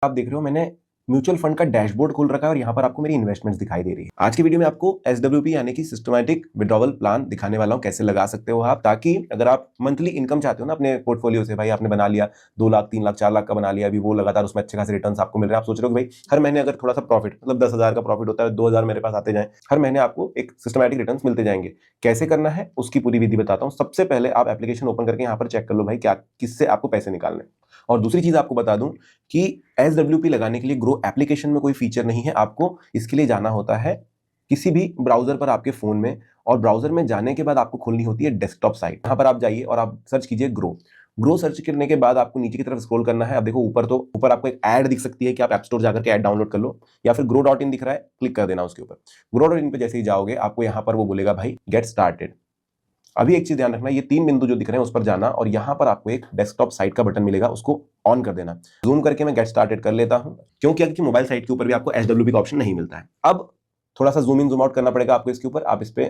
आप देख रहे हो मैंने म्यूचुअल फंड का डैशबोर्ड खोल रखा है और यहाँ पर आपको मेरी इन्वेस्टमेंट्स दिखाई दे रही है। आज की वीडियो में आपको एसडब्ल्यूपी यानी कि सिस्टमैटिक विड्रॉवल प्लान दिखाने वाला हूँ, कैसे लगा सकते हो आप, ताकि अगर आप मंथली इनकम चाहते हो ना अपने पोर्टफोलियो से, भाई आपने बना लिया 2 लाख 3 लाख 4 लाख का बना लिया, अभी वो लगातार उसमें अच्छे खासे रिटर्न आपको मिल रहे हैं, आप सोच रहे हो कि भाई हर महीने अगर थोड़ा सा प्रॉफिट मतलब 10,000 का प्रॉफिट होता है, 2,000 मेरे पास आते जाए, हर महीने आपको एक सिस्टमैटिक रिटर्न मिलते जाएंगे। कैसे करना है उसकी पूरी विधि बताता हूँ। सबसे पहले आप एप्लीकेशन ओपन करके यहाँ पर चेक कर लो भाई क्या किससे आपको पैसे निकालने। और दूसरी चीज आपको बता दूं कि एसडब्ल्यूपी लगाने के लिए ग्रो एप्लीकेशन में कोई फीचर नहीं है, आपको इसके लिए जाना होता है किसी भी ब्राउजर पर आपके फोन में, और ब्राउजर में जाने के बाद आपको खोलनी होती है डेस्कटॉप साइट। यहां पर आप जाइए और आप सर्च कीजिए ग्रो सर्च करने के बाद आपको नीचे की तरफ स्क्रॉल करना है। अब देखो ऊपर आपको एक ऐड दिख सकती है कि आप ऐप स्टोर जाकर के ऐड डाउनलोड कर लो, या फिर grow.in दिख रहा है, क्लिक कर देना उसके ऊपर। grow.in पे जैसे ही जाओगे आपको यहाँ पर वो बोलेगा भाई गेट स्टार्टेड। अभी एक चीज ध्यान रखना, ये 3 बिंदु जो दिख रहे हैं उस पर जाना और यहां पर आपको एक डेस्कटॉप साइट का बटन मिलेगा, उसको ऑन कर देना। जूम करके मैं गेट स्टार्टेड कर लेता हूं, क्योंकि मोबाइल साइट के ऊपर भी आपको एसडब्ल्यूपी का ऑप्शन नहीं मिलता है। अब थोड़ा सा जूम इन जूम आउट करना पड़ेगा आपको इसके ऊपर। आप इस पे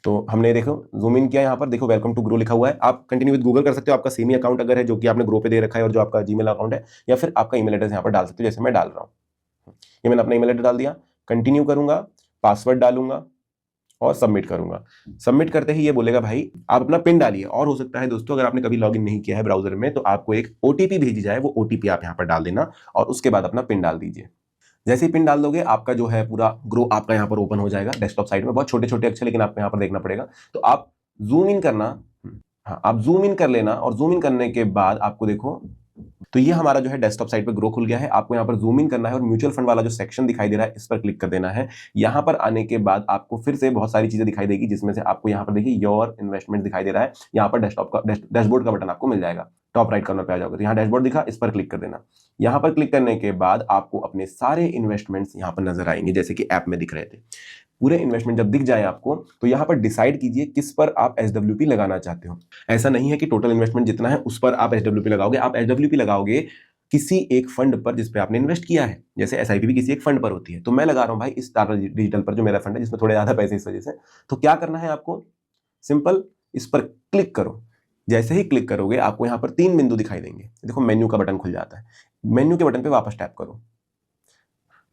तो हमने देखो जूम इन किया, यहाँ पर देखो वेलकम टू ग्रो लिखा हुआ है। आप कंटिन्यू विद गूगल कर सकते हो, आपका सेम ही अकाउंट अगर है जो कि आपने ग्रो पे दे रखा है और जो आपका जीमेल अकाउंट है, या फिर आपका ईमेल एड्रेस यहाँ पर डाल सकते हो जैसे मैं डाल रहा हूँ। ये मैंने अपना ईमेल एड्रेस डाल दिया, कंटिन्यू करूंगा, पासवर्ड डालूंगा और सबमिट करूंगा। सबमिट करते ही ये बोलेगा भाई आप अपना पिन डालिए। और हो सकता है दोस्तों अगर आपने कभी लॉगिन नहीं किया है ब्राउजर में तो आपको एक ओटीपी भेजी जाए, वो ओटीपी आप यहाँ पर डाल देना और उसके बाद अपना पिन डाल दीजिए। जैसे ही पिन डाल दोगे आपका जो है पूरा ग्रो आपका यहाँ पर ओपन हो जाएगा डेस्कटॉप साइड में। बहुत छोटे छोटे अक्षर लेकिन आपको यहाँ पर देखना पड़ेगा, तो आप जूम इन करना। हाँ, आप जूम इन कर लेना और जूम इन करने के बाद आपको देखो तो ये हमारा जो है डेस्कटॉप साइट पे ग्रो खुल गया है। आपको यहाँ पर जूम इन करना है और म्यूचुअल फंड वाला जो सेक्शन दिखाई दे रहा है इस पर क्लिक कर देना है। यहाँ पर आने के बाद आपको फिर से बहुत सारी चीजें दिखाई देगी, जिसमें से आपको यहाँ पर देखिए योर इन्वेस्टमेंट दिखाई दे रहा है। यहाँ पर डेस्कटॉप का डैशबोर्ड का बटन आपको मिल जाएगा, टॉप राइट कॉर्नर पे आ जाओगे तो यहाँ डैशबोर्ड दिखा, इस पर क्लिक कर देना। यहाँ पर क्लिक करने के बाद आपको अपने सारे इन्वेस्टमेंट्स यहाँ पर नजर आएंगे जैसे कि ऐप में दिख रहे थे। पूरे इन्वेस्टमेंट जब दिख जाए आपको तो यहाँ पर डिसाइड कीजिए किस पर आप एसडब्ल्यूपी लगाना चाहते हो। ऐसा नहीं है कि टोटल इन्वेस्टमेंट जितना है उस पर आप एसडब्ल्यूपी लगाओगे, आप एसडब्ल्यूपी लगाओगे किसी एक फंड पर जिस पे आपने इन्वेस्ट किया है। जैसे एसआईपी भी किसी एक फंड पर होती है, तो मैं लगा रहा हूं भाई इस टाटा डिजिटल पर जो मेरा फंड है जिसमें थोड़े ज्यादा पैसे इस वजह से। तो क्या करना है आपको, सिंपल इस पर क्लिक करो। जैसे ही क्लिक करोगे आपको यहाँ पर 3 बिंदु दिखाई देंगे, देखो मेन्यू का बटन खुल जाता है। मेन्यू के बटन पे वापस टैप करो।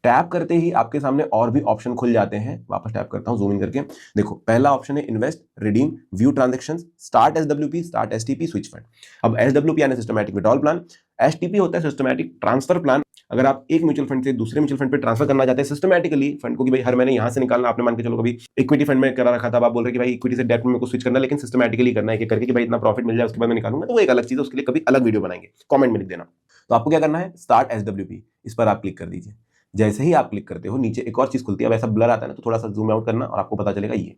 टैप करते ही आपके सामने और भी ऑप्शन खुल जाते हैं। वापस टैप करता हूं जूम इन करके, देखो पहला ऑप्शन है invest, redeem, view transactions, start SWP, start STP, switch fund. अब एसडब्ल्यूपी यानी सिस्टमैटिक विड्रॉल प्लान, एसटीपी होता है सिस्टमैटिक ट्रांसफर प्लान। अगर आप एक म्यूचुअल फंड से दूसरे म्यूचुअल फंड पे ट्रांसफर करना चाहते हैं सिस्टमैटिकली फंड को, कि भाई हर महीने यहां से निकालना, आपने मान के चलो कभी इक्विटी फंड में करा रखा था, आप बोल रहे कि भाई इक्विटी से डेट में को स्विच करना, लेकिन सिस्टमैटिकली करना है, एक करके कि भाई इतना प्रॉफिट मिल जाए उसके बाद मैं निकालूंगा, तो वो एक अलग चीज है, उसके लिए कभी अलग वीडियो बनाएंगे, कमेंट में लिख देना। तो आपको क्या करना है, स्टार्ट एसडब्ल्यूपी, इस पर आप क्लिक कर दीजिए। जैसे ही आप क्लिक करते हो नीचे एक और चीज खुलती है, अब ऐसा ब्लर आता है ना तो थोड़ा सा जूम आउट करना और आपको पता चलेगा ये।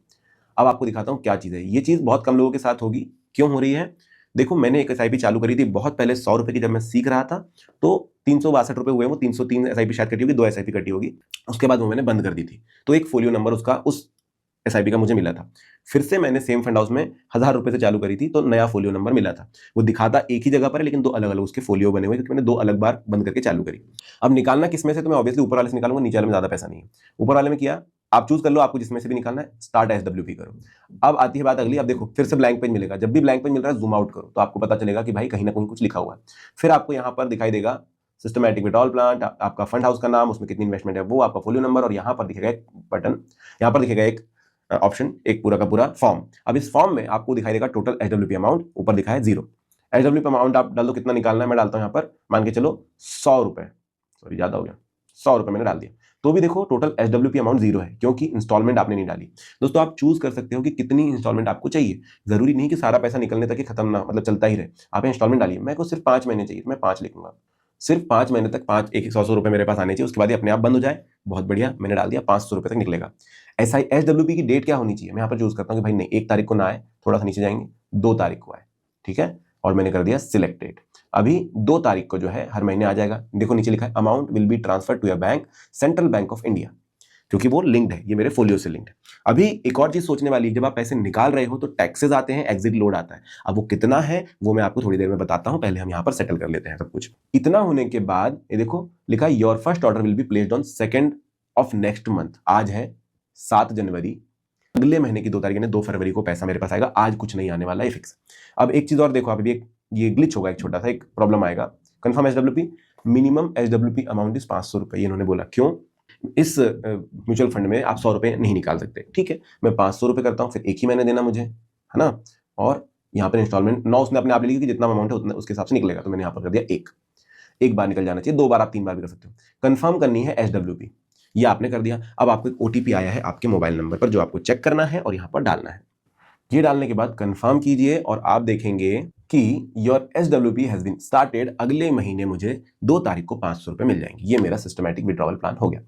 अब आपको दिखाता हूं क्या चीज है। ये चीज बहुत कम लोगों के साथ होगी, क्यों हो रही है देखो। मैंने एक एसआईपी चालू करी थी बहुत पहले 100 रुपए की, जब मैं सीख रहा था तो 362 रुपए हुए, वो 303 एसआईपी शायद कटी होगी, 2 एसआईपी कटी होगी, उसके बाद वो मैंने बंद कर दी थी। तो एक फोलियो नंबर उसका उस एसआईपी का मुझे मिला था। फिर से मैंने सेम फंड हाउस में 1000 रुपए से चालू करी थी तो नया फोलियो नंबर मिला था। वो दिखाता एक ही जगह पर है लेकिन 2 अलग अलग उसके फोलियो बने हुए, क्योंकि मैंने 2 अलग बार बंद करके चालू करी। अब निकालना किसमें से, तो मैं ऑब्वियसली ऊपर वाले से निकालूंगा, नीचे वाले में ज्यादा पैसा नहीं है। ऊपर वाले में किया, आप चूज कर लो आपको जिसमें से भी निकालना है, स्टार्ट एसडब्ल्यूपी करो। अब आती है बात अगली, अब देखो फिर से ब्लैंक पेज मिलेगा। जब भी ब्लैंक पेज मिल रहा है जूम आउट करो तो आपको पता चलेगा कि भाई कहीं ना कहीं कुछ लिखा हुआ है। फिर आपको यहाँ पर दिखाई देगा सिस्टमैटिक विड्रॉल प्लान, आपका फंड हाउस का नाम, उसमें कितनी इन्वेस्टमेंट है वो, आपका फोलियो नंबर, और यहाँ पर दिखेगा एक बटन, यहाँ पर दिखेगा एक ऑप्शन, एक पूरा का पूरा फॉर्म। अब इस फॉर्म में आपको दिखाई देगा टोटल एसडब्ल्यूपी अमाउंट, ऊपर दिखा है 0। एसडब्ल्यूपी अमाउंट आप डाल दो कितना निकालना है, मैं डालता हूं यहाँ पर मान के चलो 100 रुपए, सॉरी ज्यादा हो गया, 100 रुपए मैंने डाल दिया। तो भी देखो टोटल एसडब्ल्यूपी अमाउंट 0 है, क्योंकि इंस्टॉलमेंट आपने नहीं डाली। दोस्तों आप चूज कर सकते हो कि कितनी इंस्टॉलमेंट आपको चाहिए, जरूरी नहीं कि सारा पैसा निकलने तक ही खत्म ना मतलब चलता ही रहे। आप इंस्टॉलमेंट डालिए, मेरे को सिर्फ 5 महीने चाहिए तो मैं 5 लिखूंगा। सिर्फ 5 महीने तक 5 एक 100 रुपए मेरे पास आने चाहिए, उसके बाद ही अपने आप बंद हो जाए। बहुत बढ़िया, मैंने डाल दिया 500 रुपए तक निकलेगा। एसडब्ल्यूपी की डेट क्या होनी चाहिए, मैं यहाँ पर चूज करता हूँ कि भाई नहीं 1 तारीख को ना आए, थोड़ा सा नीचे जाएंगे, 2 तारीख को आए, ठीक है, और मैंने कर दिया सिलेक्टेड। अभी 2 तारीख को जो है हर महीने आ जाएगा। देखो नीचे लिखा है amount will be transfer to your bank, Central Bank of India, क्योंकि वो लिंक्ड है, ये मेरे फोलियो से लिंक्ड है। अभी एक और चीज सोचने वाली, जब आप पैसे निकाल रहे हो तो टैक्सेस आते हैं, एग्जिट लोड आता है। अब वो कितना है वो मैं आपको थोड़ी देर में बताता हूं, पहले हम यहाँ पर सेटल कर लेते हैं सब कुछ। इतना होने के बाद ये देखो लिखा है your first order will be placed on 2nd of next month. आज है 7 जनवरी, अगले महीने की 2 तारीख यानी 2 फरवरी को पैसा मेरे पास आएगा। आज कुछ नहीं आने वाला है फिक्स। अब एक चीज और देखो, अभी एक ये ग्लिच होगा, एक छोटा सा एक प्रॉब्लम आएगा। Confirm SWP, minimum SWP amount is 500 रुपए। इन्होंने बोला क्यों, इस म्यूचुअल फंड में आप 100 रुपए नहीं निकाल सकते। ठीक है, मैं 500 रुपए करता हूं, फिर एक ही महीने देना मुझे, है ना। और यहाँ पर इंस्टॉलमेंट 9 उसने अपने आप ले ली कि जितना अमाउंट है उतना उसके हिसाब से निकलेगा, तो मैंने यहाँ पर कर दिया एक बार निकल जाना चाहिए, 2 बार आप 3 बार भी कर सकते हो। कंफर्म करनी है SWP, ये आपने कर दिया। अब आपको एक OTP आया है आपके मोबाइल नंबर पर जो आपको चेक करना है और यहाँ पर डालना है। ये डालने के बाद कंफर्म कीजिए और आप देखेंगे कि your SWP has been started. अगले महीने मुझे 2 तारीख को 500 रुपए मिल जाएंगे। ये मेरा सिस्टमैटिक विड्रॉवल प्लान हो गया।